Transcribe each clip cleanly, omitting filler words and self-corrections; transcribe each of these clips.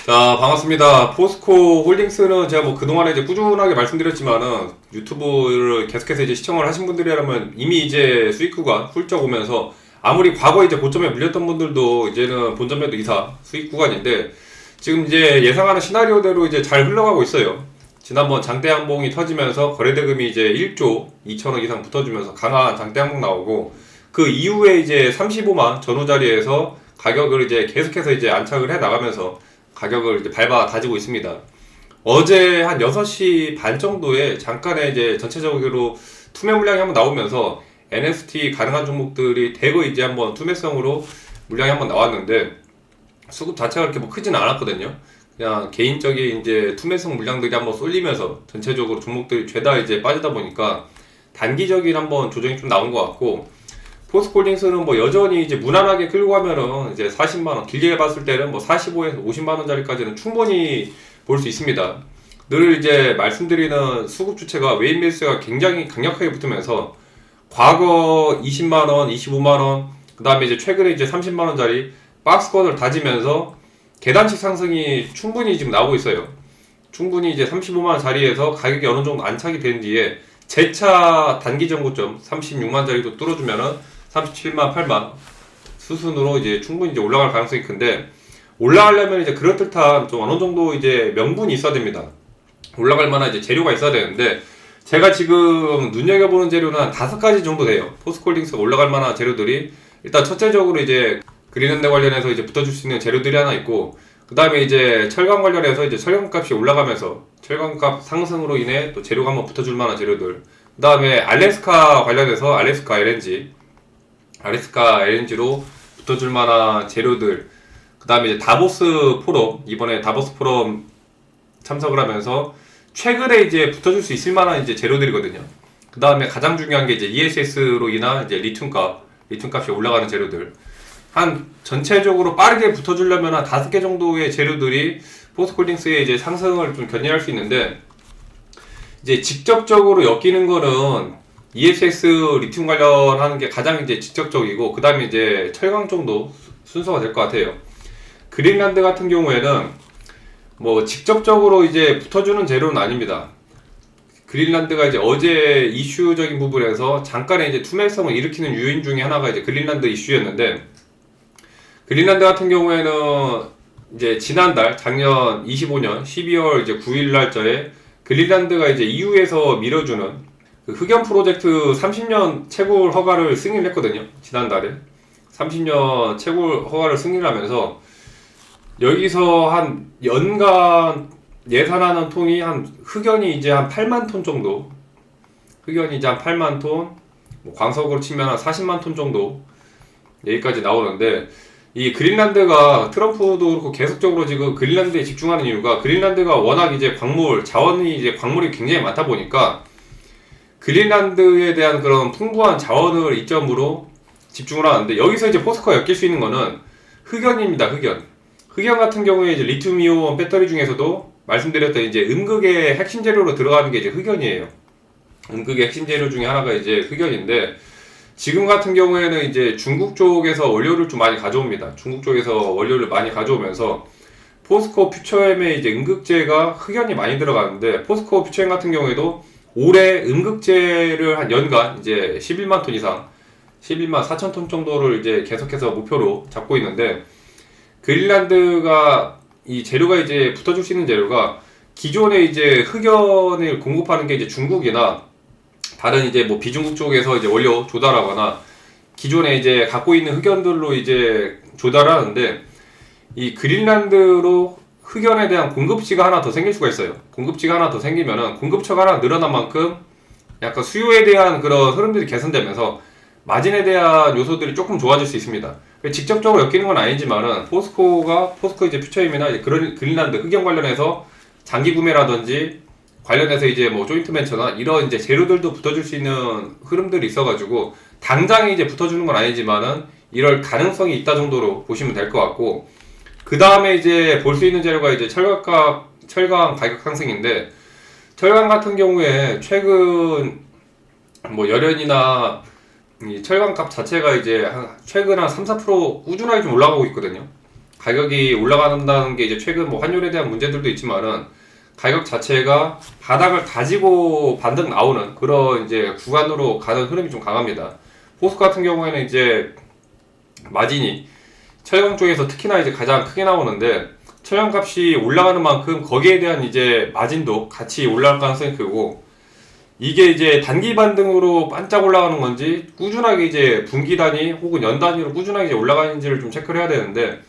자, 반갑습니다. 포스코 홀딩스는 제가 뭐 그동안에 이제 꾸준하게 말씀드렸지만은 유튜브를 계속해서 이제 시청을 하신 분들이라면 이미 이제 수익 구간 훌쩍 오면서 아무리 과거 이제 고점에 물렸던 분들도 이제는 본전매도 이사 수익 구간인데 지금 이제 예상하는 시나리오대로 이제 잘 흘러가고 있어요. 지난번 장대 항봉이 터지면서 거래대금이 이제 1조 2천억 이상 붙어주면서 강한 장대 항봉 나오고 그 이후에 이제 35만 전후 자리에서 가격을 이제 계속해서 이제 안착을 해 나가면서 가격을 이제 밟아 다지고 있습니다. 어제 한 6시 반 정도에 잠깐의 이제 전체적으로 투매 물량이 한번 나오면서 NFT 가능한 종목들이 대거 이제 한번 투매성으로 물량이 한번 나왔는데 수급 자체가 그렇게 뭐 크진 않았거든요. 그냥 개인적인 이제 투매성 물량들이 한번 쏠리면서 전체적으로 종목들이 죄다 이제 빠지다 보니까 단기적인 한번 조정이 좀 나온 것 같고 포스코홀딩스는 뭐 여전히 이제 무난하게 끌고 가면은 이제 40만원, 길게 봤을 때는 뭐 45에서 50만원짜리까지는 충분히 볼 수 있습니다. 늘 이제 말씀드리는 수급 주체가 외인 매수가 굉장히 강력하게 붙으면서 과거 20만원, 25만원, 그 다음에 이제 최근에 이제 30만원짜리 박스권을 다지면서 계단식 상승이 충분히 지금 나오고 있어요. 충분히 이제 35만원 자리에서 가격이 어느 정도 안착이 된 뒤에 재차 단기 정고점 36만 자리도 뚫어주면은 37만, 8만 수순으로 이제 충분히 이제 올라갈 가능성이 큰데 올라가려면 이제 그럴듯한 좀 어느 정도 이제 명분이 있어야 됩니다. 올라갈 만한 이제 재료가 있어야 되는데 제가 지금 눈여겨보는 재료는 한 5가지 정도 돼요. 포스코홀딩스가 올라갈 만한 재료들이 일단 첫째적으로 이제 그린랜드 관련해서 이제 붙어줄 수 있는 재료들이 하나 있고 그 다음에 이제 철강 관련해서 이제 철강 값이 올라가면서 철강 값 상승으로 인해 또 재료가 한번 붙어줄 만한 재료들 그 다음에 알래스카 관련해서 알래스카 LNG로 붙어줄 만한 재료들 그 다음에 이제 다보스 포럼 이번에 다보스 포럼 참석을 하면서 최근에 이제 붙어줄 수 있을 만한 이제 재료들이거든요. 그 다음에 가장 중요한 게 이제 ESS로 인한 이제 리튬 값이 올라가는 재료들 한 전체적으로 빠르게 붙어주려면 한 5개 정도의 재료들이 포스코홀딩스의 이제 상승을 좀 견인할 수 있는데 이제 직접적으로 엮이는 거는 ESS 리튬 관련하는 게 가장 이제 직접적이고 그 다음에 이제 철강 정도 순서가 될 것 같아요. 그린란드 같은 경우에는 뭐 직접적으로 이제 붙어주는 재료는 아닙니다. 그린란드가 이제 어제 이슈적인 부분에서 잠깐의 이제 투매성을 일으키는 요인 중에 하나가 이제 그린란드 이슈였는데 그린란드 같은 경우에는 이제 지난달 작년 25년 12월 이제 9일 날짜에 그린란드가 이제 EU에서 밀어주는 그 흑연 프로젝트 30년 채굴 허가를 승인을 했거든요. 지난달에 30년 채굴 허가를 승인하면서 여기서 한 연간 예산하는 톤이 한 흑연이 이제 한 8만 톤 정도 흑연이 이제 한 8만 톤 뭐 광석으로 치면 한 40만 톤 정도 여기까지 나오는데 이 그린란드가 트럼프도 그렇고 계속적으로 지금 그린란드에 집중하는 이유가 그린란드가 워낙 이제 광물이 굉장히 많다 보니까 그린란드에 대한 그런 풍부한 자원을 이점으로 집중을 하는데 여기서 이제 포스코가 엮일 수 있는 거는 흑연입니다. 흑연 같은 경우에 이제 리튬이온 배터리 중에서도 말씀드렸던 이제 음극의 핵심 재료로 들어가는 게 이제 흑연이에요. 음극의 핵심 재료 중에 하나가 이제 흑연인데 지금 같은 경우에는 이제 중국 쪽에서 원료를 좀 많이 가져옵니다. 중국 쪽에서 원료를 많이 가져오면서 포스코 퓨처엠에 이제 음극재가 흑연이 많이 들어가는데 포스코 퓨처엠 같은 경우에도 올해 음극재를 한 연간 이제 11만 톤 이상 11만 4천 톤 정도를 이제 계속해서 목표로 잡고 있는데 그린란드가 이 재료가 이제 붙어줄 수 있는 재료가 기존에 이제 흑연을 공급하는 게 이제 중국이나 다른 이제 뭐 비중국 쪽에서 이제 원료 조달하거나 기존에 이제 갖고 있는 흑연들로 이제 조달하는데 이 그린란드로 흑연에 대한 공급지가 하나 더 생길 수가 있어요. 공급지가 하나 더 생기면은 공급처가 하나 늘어난 만큼 약간 수요에 대한 그런 흐름들이 개선되면서 마진에 대한 요소들이 조금 좋아질 수 있습니다. 직접적으로 엮이는 건 아니지만은 포스코 이제 퓨처임이나 이제 그린란드 흑연 관련해서 장기 구매라든지 관련해서 이제 뭐 조인트벤처나 이런 이제 재료들도 붙어줄 수 있는 흐름들이 있어가지고 당장에 이제 붙어주는 건 아니지만은 이럴 가능성이 있다 정도로 보시면 될 것 같고 그 다음에 이제 볼 수 있는 재료가 이제 철강 가격 상승인데 철강 같은 경우에 최근 뭐 열연이나 이 철강값 자체가 이제 최근 한 3, 4% 꾸준하게 좀 올라가고 있거든요. 가격이 올라간다는 게 이제 최근 뭐 환율에 대한 문제들도 있지만은 가격 자체가 바닥을 다지고 반등 나오는 그런 이제 구간으로 가는 흐름이 좀 강합니다. 포스코 같은 경우에는 이제 마진이 철강 쪽에서 특히나 이제 가장 크게 나오는데 철강 값이 올라가는 만큼 거기에 대한 이제 마진도 같이 올라갈 가능성이 크고 이게 이제 단기 반등으로 반짝 올라가는 건지 꾸준하게 이제 분기 단위 혹은 연 단위로 꾸준하게 이제 올라가는지를 좀 체크를 해야 되는데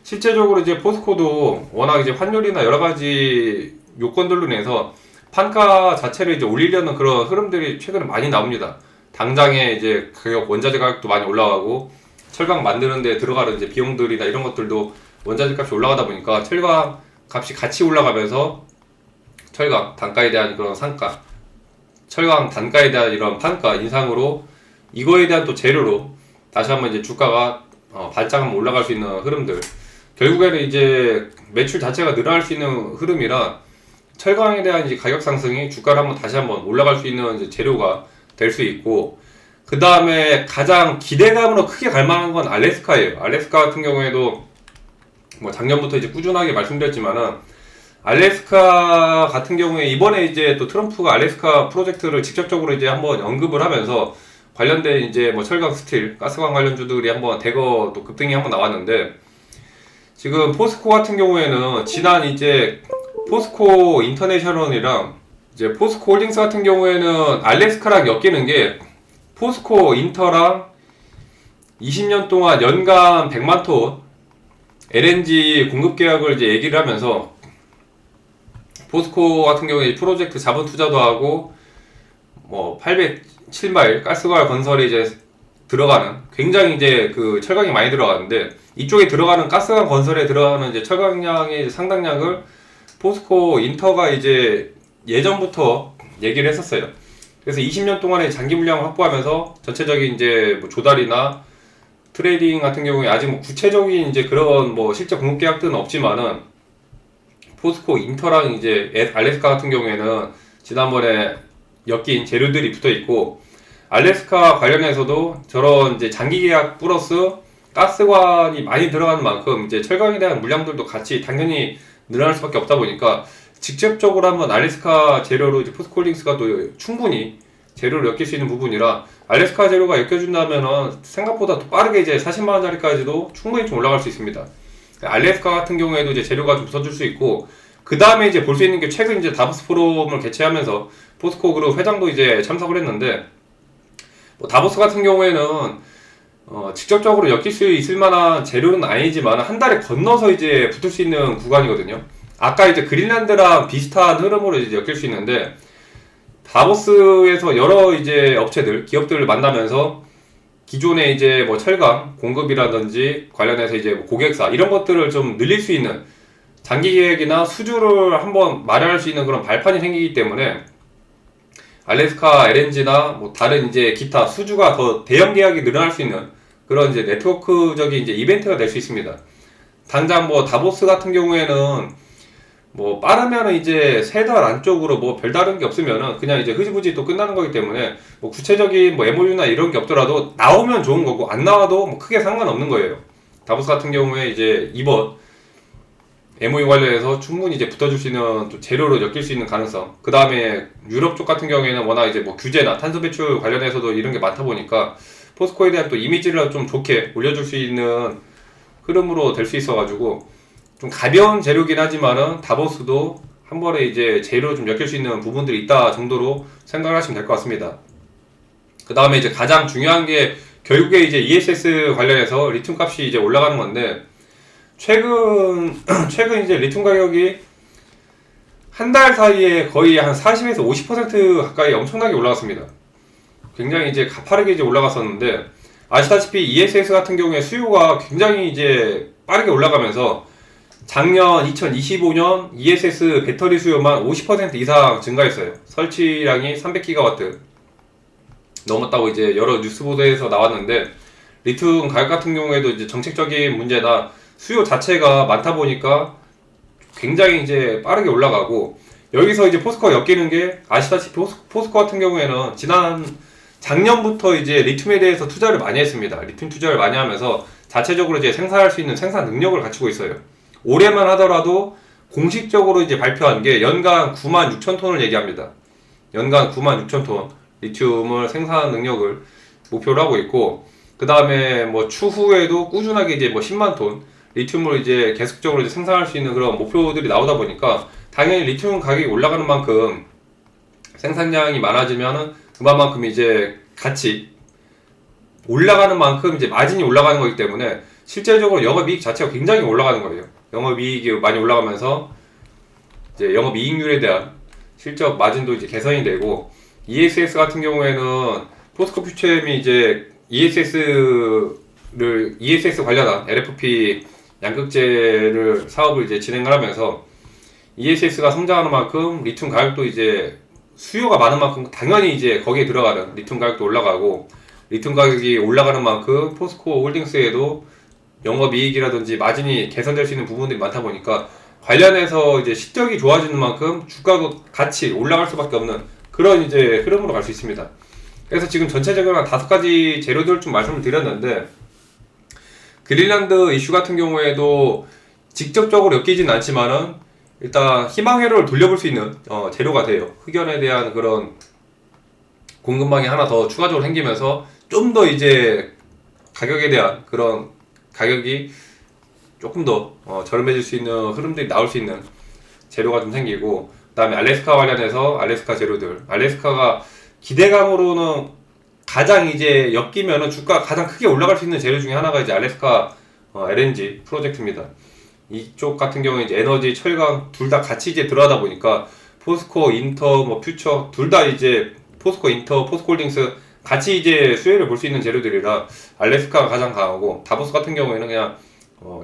실제적으로 이제 포스코도 워낙 이제 환율이나 여러 가지 요건들로 인해서 판가 자체를 이제 올리려는 그런 흐름들이 최근에 많이 나옵니다. 당장에 이제 가격, 원자재 가격도 많이 올라가고 철강 만드는 데 들어가는 이제 비용들이나 이런 것들도 원자재 값이 올라가다 보니까 철강 값이 같이 올라가면서 철강 단가에 대한 그런 상가, 철강 단가에 대한 이런 판가 인상으로 이거에 대한 또 재료로 다시 한번 이제 주가가 발작하면 올라갈 수 있는 흐름들. 결국에는 이제 매출 자체가 늘어날 수 있는 흐름이라 철강에 대한 이제 가격 상승이 주가를 한번 다시 한번 올라갈 수 있는 이제 재료가 될 수 있고, 그 다음에 가장 기대감으로 크게 갈 만한 건 알래스카예요. 알래스카 같은 경우에도 뭐 작년부터 이제 꾸준하게 말씀드렸지만은 알래스카 같은 경우에 이번에 이제 또 트럼프가 알래스카 프로젝트를 직접적으로 이제 한번 언급을 하면서 관련된 이제 뭐 철강 스틸, 가스관 관련주들이 한번 대거 또 급등이 한번 나왔는데 지금 포스코 같은 경우에는 지난 이제 포스코 인터내셔널이랑 이제 포스코 홀딩스 같은 경우에는 알래스카랑 엮이는 게 포스코 인터랑 20년 동안 연간 100만 톤 LNG 공급 계약을 이제 얘기를 하면서 포스코 같은 경우에 프로젝트 자본 투자도 하고 뭐 807마일 가스관 건설에 이제 들어가는 굉장히 이제 그 철강이 많이 들어가는데 이쪽에 들어가는 가스관 건설에 들어가는 이제 철강량의 상당량을 포스코 인터가 이제 예전부터 얘기를 했었어요. 그래서 20년 동안의 장기 물량을 확보하면서 전체적인 이제 뭐 조달이나 트레이딩 같은 경우에 아직 뭐 구체적인 이제 그런 뭐 실제 공급 계약들은 없지만은 포스코 인터랑 이제 알래스카 같은 경우에는 지난번에 엮인 재료들이 붙어 있고 알래스카 관련해서도 저런 이제 장기 계약 플러스 가스관이 많이 들어가는 만큼 이제 철강에 대한 물량들도 같이 당연히 늘어날 수밖에 없다 보니까 직접적으로 한번 알래스카 재료로 이제 포스코홀딩스가 또 충분히 재료를 엮일 수 있는 부분이라 알래스카 재료가 엮여준다면은 생각보다 또 빠르게 이제 40만원짜리까지도 충분히 좀 올라갈 수 있습니다. 알래스카 같은 경우에도 이제 재료가 좀 붙어줄 수 있고 그 다음에 이제 볼 수 있는 게 최근 이제 다보스 포럼을 개최하면서 포스코 그룹 회장도 이제 참석을 했는데 뭐 다보스 같은 경우에는 직접적으로 엮일 수 있을 만한 재료는 아니지만 한 달에 건너서 이제 붙을 수 있는 구간이거든요. 아까 이제 그린란드랑 비슷한 흐름으로 이제 엮일 수 있는데 다보스에서 여러 이제 업체들, 기업들을 만나면서 기존의 이제 뭐 철강 공급이라든지 관련해서 이제 뭐 고객사 이런 것들을 좀 늘릴 수 있는 장기 계획이나 수주를 한번 마련할 수 있는 그런 발판이 생기기 때문에 알래스카 LNG나 뭐 다른 이제 기타 수주가 더 대형 계약이 늘어날 수 있는 그런 이제 네트워크적인 이제 이벤트가 될 수 있습니다. 당장 뭐 다보스 같은 경우에는 뭐 빠르면은 이제 3달 안쪽으로 뭐 별다른 게 없으면은 그냥 이제 흐지부지 또 끝나는 거기 때문에 뭐 구체적인 뭐 MOU나 이런 게 없더라도 나오면 좋은 거고 안 나와도 뭐 크게 상관없는 거예요. 다보스 같은 경우에 이제 이번 MOU 관련해서 충분히 이제 붙어줄 수 있는 또 재료로 엮일 수 있는 가능성. 그 다음에 유럽 쪽 같은 경우에는 워낙 이제 뭐 규제나 탄소 배출 관련해서도 이런 게 많다 보니까 포스코에 대한 또 이미지를 좀 좋게 올려줄 수 있는 흐름으로 될 수 있어가지고 좀 가벼운 재료긴 하지만은 다보스도 한 번에 이제 재료 좀 엮일 수 있는 부분들이 있다 정도로 생각을 하시면 될 것 같습니다. 그 다음에 이제 가장 중요한 게 결국에 이제 ESS 관련해서 리튬 값이 이제 올라가는 건데 최근 이제 리튬 가격이 한 달 사이에 거의 한 40에서 50% 가까이 엄청나게 올라갔습니다. 굉장히 이제 가파르게 이제 올라갔었는데 아시다시피 ESS 같은 경우에 수요가 굉장히 이제 빠르게 올라가면서 작년 2025년 ESS 배터리 수요만 50% 이상 증가했어요. 설치량이 300기가와트 넘었다고 이제 여러 뉴스 보도에서 나왔는데 리튬 가격 같은 경우에도 이제 정책적인 문제나 수요 자체가 많다 보니까 굉장히 이제 빠르게 올라가고 여기서 이제 포스코가 엮이는 게 아시다시피 포스코 같은 경우에는 작년부터 이제 리튬에 대해서 투자를 많이 했습니다. 리튬 투자를 많이 하면서 자체적으로 이제 생산할 수 있는 생산 능력을 갖추고 있어요. 올해만 하더라도 공식적으로 이제 발표한 게 연간 96,000톤을 얘기합니다. 연간 96,000톤 리튬을 생산 능력을 목표로 하고 있고, 그 다음에 뭐 추후에도 꾸준하게 이제 뭐 10만 톤 리튬을 이제 계속적으로 이제 생산할 수 있는 그런 목표들이 나오다 보니까 당연히 리튬 가격이 올라가는 만큼 생산량이 많아지면은 그만큼 이제 같이 올라가는 만큼 이제 마진이 올라가는 거기 때문에 실제적으로 영업이익 자체가 굉장히 올라가는 거예요. 영업이익이 많이 올라가면서 이제 영업이익률에 대한 실적 마진도 이제 개선이 되고, ESS 같은 경우에는 포스코 퓨처엠이 이제 ESS 관련한 LFP 양극재를 사업을 이제 진행을 하면서 ESS가 성장하는 만큼 리튬 가격도 이제 수요가 많은 만큼 당연히 이제 거기에 들어가는 리튬 가격도 올라가고, 리튬 가격이 올라가는 만큼 포스코 홀딩스에도 영업이익이라든지 마진이 개선될 수 있는 부분들이 많다 보니까 관련해서 이제 실적이 좋아지는 만큼 주가도 같이 올라갈 수밖에 없는 그런 이제 흐름으로 갈 수 있습니다. 그래서 지금 전체적으로 한 5가지 재료들 좀 말씀을 드렸는데, 그린란드 이슈 같은 경우에도 직접적으로 엮이진 않지만은 일단 희망 회로를 돌려볼 수 있는 재료가 돼요. 흑연에 대한 그런 공급망이 하나 더 추가적으로 생기면서 좀 더 이제 가격에 대한 그런 가격이 조금 더 저렴해질 수 있는 흐름들이 나올 수 있는 재료가 좀 생기고, 그 다음에 알래스카 관련해서 알래스카 재료들, 알래스카가 기대감으로는 가장 이제 엮이면은 주가가 가장 크게 올라갈 수 있는 재료 중에 하나가 이제 알래스카 LNG 프로젝트입니다. 이쪽 같은 경우에 이제 에너지, 철강 둘 다 같이 이제 들어가다 보니까 포스코, 인터, 뭐 퓨처 둘 다 이제 포스코, 인터, 포스코홀딩스 같이 이제 수혜를 볼 수 있는 재료들이라 알래스카가 가장 강하고, 다보스 같은 경우에는 그냥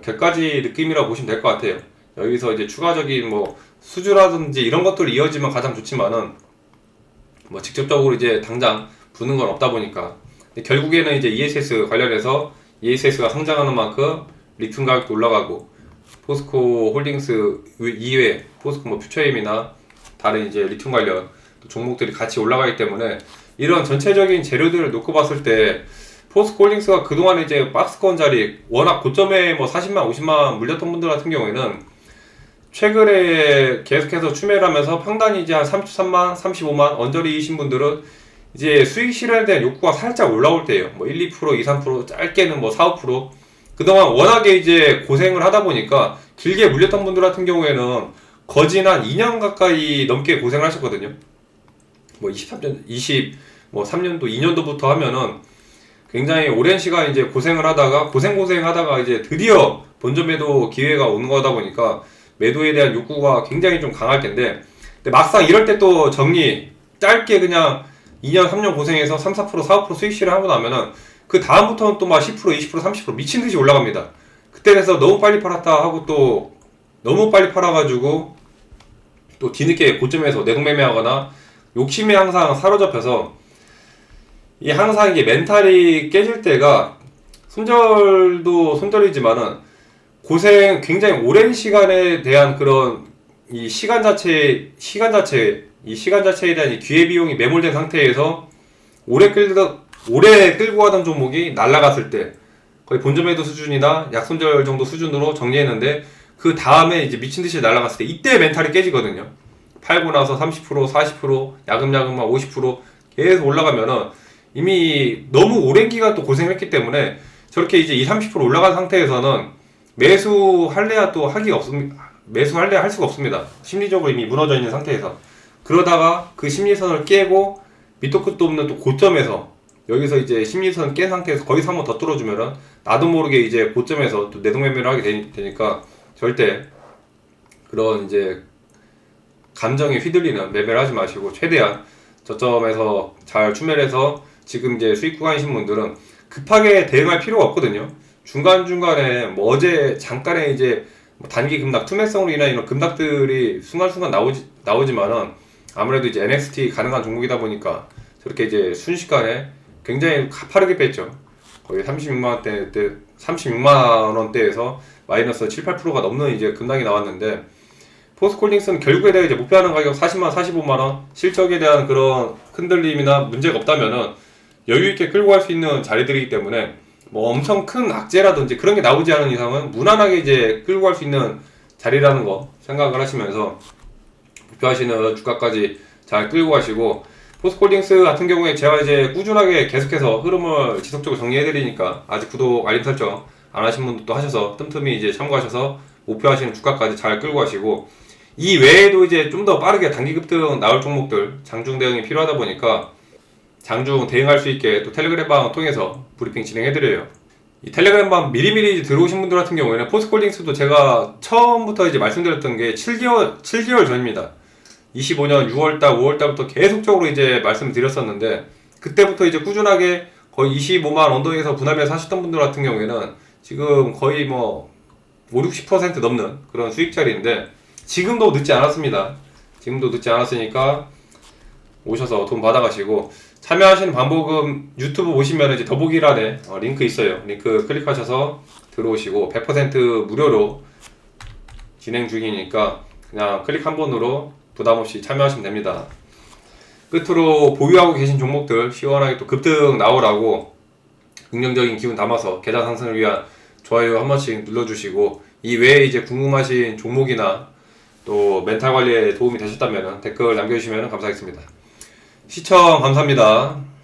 격가지 느낌이라고 보시면 될 것 같아요. 여기서 이제 추가적인 뭐 수주라든지 이런 것들이 이어지면 가장 좋지만은 뭐 직접적으로 이제 당장 부는 건 없다 보니까, 결국에는 이제 ESS 관련해서 ESS가 성장하는 만큼 리튬 가격도 올라가고, 포스코 홀딩스 이외에 포스코 뭐 퓨처엠이나 다른 이제 리튬 관련 종목들이 같이 올라가기 때문에 이런 전체적인 재료들을 놓고 봤을 때 포스코 홀딩스가 그동안에 이제 박스권 자리 워낙 고점에 뭐 40만, 50만 물렸던 분들 같은 경우에는 최근에 계속해서 추매를 하면서 평단이 이제 한 33만, 35만 언저리이신 분들은 이제 수익 실현에 대한 욕구가 살짝 올라올 때예요. 뭐 1, 2%, 2, 3%, 짧게는 뭐 4, 5%. 그동안 워낙에 이제 고생을 하다 보니까 길게 물렸던 분들 같은 경우에는 거진 한 2년 가까이 넘게 고생을 하셨거든요. 뭐 3년도, 2년도부터 하면은 굉장히 오랜 시간 이제 고생을 하다가 고생하다가 이제 드디어 본전 매도 기회가 오는 거다 보니까 매도에 대한 욕구가 굉장히 좀 강할 텐데, 근데 막상 이럴 때 또 정리 짧게 그냥 2년, 3년 고생해서 3, 4%, 4, 5% 수익 실을 하고 나면은 그 다음부터는 또 막 10%, 20%, 30% 미친 듯이 올라갑니다. 그때 돼서 너무 빨리 팔았다 하고 또 너무 빨리 팔아가지고 또 뒤늦게 고점에서 내동매매하거나 욕심에 항상 사로잡혀서 이 항상 이게 멘탈이 깨질 때가 손절도 손절이지만은 굉장히 오랜 시간에 대한 그런 이 시간 자체에 대한 이 기회비용이 매몰된 상태에서 오래 끌고 가던 종목이 날아갔을 때 거의 본전 매도 수준이나 약손절 정도 수준으로 정리했는데, 그 다음에 이제 미친듯이 날아갔을 때 이때 멘탈이 깨지거든요. 팔고 나서 30%, 40%, 야금야금 막 50% 계속 올라가면은 이미 너무 오랜 기간 또 고생했기 때문에 저렇게 이제 20, 30% 올라간 상태에서는 매수할래야 또 하기가 없습니다. 매수할래야 할 수가 없습니다. 심리적으로 이미 무너져 있는 상태에서. 그러다가 그 심리선을 깨고 밑도 끝도 없는 또 고점에서 여기서 이제 심리선 깬 상태에서 거기서 한번 더 뚫어주면은 나도 모르게 이제 고점에서 또 내동매매를 하게 되니까 절대 그런 이제 감정에 휘둘리는 매매를 하지 마시고 최대한 저점에서 잘 추매를 해서 지금 이제 수익 구간이신 분들은 급하게 대응할 필요가 없거든요. 중간중간에 뭐 어제 잠깐에 이제 뭐 단기 급락, 투매성으로 인한 이런 급락들이 순간순간 나오지만은 아무래도 이제 NXT 가능한 종목이다 보니까 저렇게 이제 순식간에 굉장히 가파르게 뺐죠. 거의 36만 원대에서 마이너스 7, 8%가 넘는 이제 급락이 나왔는데, 포스코홀딩스는 결국에 대해 이제 목표하는 가격 40만, 45만 원, 실적에 대한 그런 흔들림이나 문제가 없다면은 여유 있게 끌고 갈 수 있는 자리들이기 때문에 뭐 엄청 큰 악재라든지 그런 게 나오지 않은 이상은 무난하게 이제 끌고 갈 수 있는 자리라는 거 생각을 하시면서 목표하시는 주가까지 잘 끌고 가시고, 포스코홀딩스 같은 경우에 제가 이제 꾸준하게 계속해서 흐름을 지속적으로 정리해드리니까 아직 구독, 알림 설정 안 하신 분들도 하셔서 틈틈이 이제 참고하셔서 목표하시는 주가까지 잘 끌고 가시고, 이 외에도 이제 좀 더 빠르게 단기 급등 나올 종목들 장중 대응이 필요하다 보니까 장중 대응할 수 있게 또 텔레그램방 통해서 브리핑 진행해드려요. 이 텔레그램방 미리미리 들어오신 분들 같은 경우에는 포스코홀딩스도 제가 처음부터 이제 말씀드렸던 게 7개월 전입니다. 25년 6월달, 5월달부터 계속적으로 이제 말씀을 드렸었는데, 그때부터 이제 꾸준하게 거의 25만 언더에서 분할매수 하셨던 분들 같은 경우에는 지금 거의 뭐 5, 60% 넘는 그런 수익자리인데, 지금도 늦지 않았습니다. 지금도 늦지 않았으니까 오셔서 돈 받아가시고, 참여하시는 방법은 유튜브 보시면 이제 더보기란에 링크 있어요. 링크 클릭하셔서 들어오시고 100% 무료로 진행 중이니까 그냥 클릭 한 번으로 부담없이 참여하시면 됩니다. 끝으로 보유하고 계신 종목들 시원하게 또 급등 나오라고 긍정적인 기운 담아서 계좌 상승을 위한 좋아요 한 번씩 눌러주시고, 이 외에 이제 궁금하신 종목이나 또 멘탈 관리에 도움이 되셨다면 댓글 남겨주시면 감사하겠습니다. 시청 감사합니다.